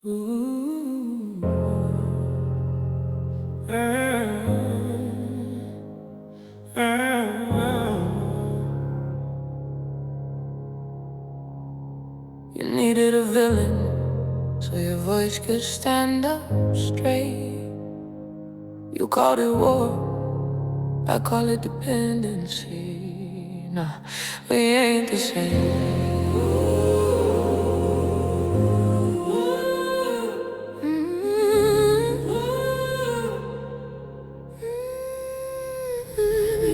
Ooh. You needed a villain so your voice could stand up straight. You called it war, I call it dependency. Nah, we ain't the same.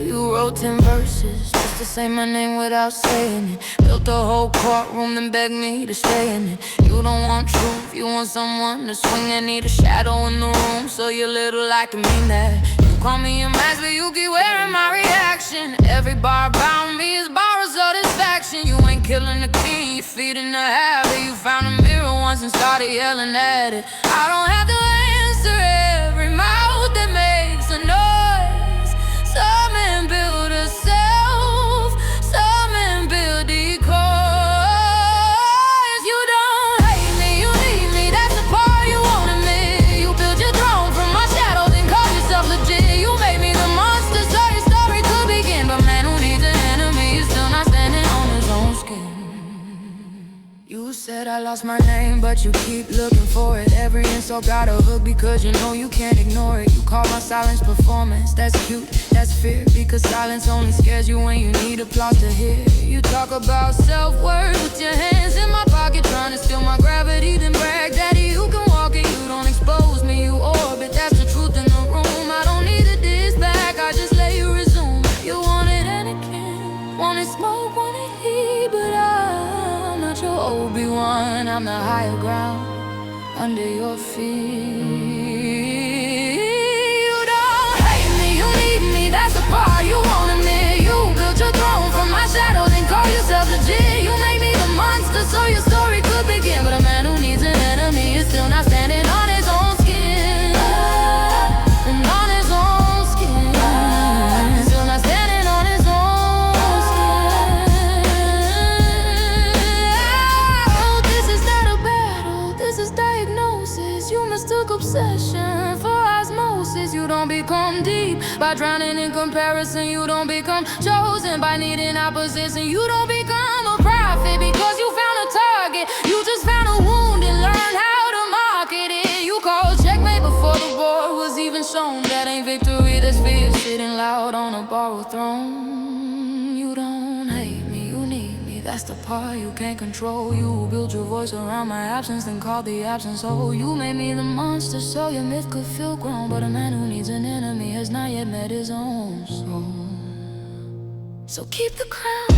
You wrote 10 verses just to say my name without saying it. Built a whole courtroom and begged me to stay in it. You don't want truth, you want someone to swing and need a shadow in the room, so you little like to mean that. You call me a mask, but you keep wearing my reaction. Every bar about me is borrowed satisfaction. You ain't killing the king, you're feeding the habit. You found a mirror once and started yelling at it. I don't have to answer every mouth that makes a noise. Some men build a self, some men build decoys. You don't hate me, you need me, that's the part you won't admit. You built your throne from my shadow, then call yourself legit. You made me the monster so your story could begin. But man who needs an enemy is still not standing on his own skin. You said I lost my name, but you keep looking for it. Every insult got a hook because you know you can't ignore it. You call my silence performance, that's cute, that's fear. Because silence only scares you when you need applause to hear. You talk about self-worth with your hands in my pocket, trying to steal my gravity, then brag, daddy, you can walk it. You don't expose me, you orbit, that's the truth in the room. I don't need a diss back, I just let you resume. You wanted Anakin, wanted smoke, wanted heat, but I'm not your Obi-Wan, I'm the higher ground under your feet. You don't hate me, you need me, that's the part you won't admit. You built your throne from my shadow, then call yourself legit. You made me the monster so your story could begin. But a man who needs an enemy is still not standing on his own skin. And on his own skin. Still not standing on his own skin. Oh, this is not a battle, this is diagnosis. You mistook obsession for osmosis. You don't become deep by drowning in comparison. You don't become chosen by needing opposition. You don't become a prophet because you found a target. You just found a wound and learned how to market it. You called checkmate before the board was even shown. That ain't victory, that's fear sitting loud on a borrowed throne. You don't hate me, you need me, that's the part you can't control. You built your voice around my absence, then called the absence whole. You made me the monster so your myth could feel grown. But a man who needs an enemy has not yet met his own soul. So keep the crown,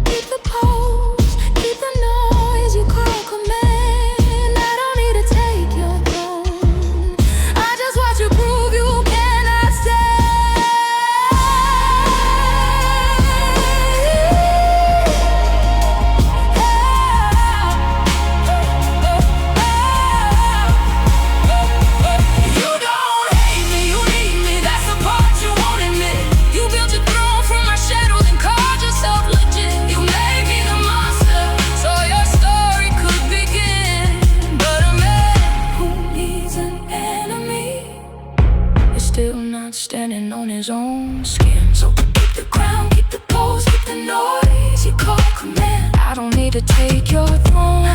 keep the pose, keep the noise you call command. I don't need to take your throne, I just watch you prove you cannot stand. You don't hate me, you need me, that's the part you won't admit. You built your throne from my shadow, then called yourself legit. You made me the monster so your story could begin. But a man who needs an enemy is still not standing on his own skin. So keep the crown, keep the pose, keep the noise you call command. I don't need to take your throne,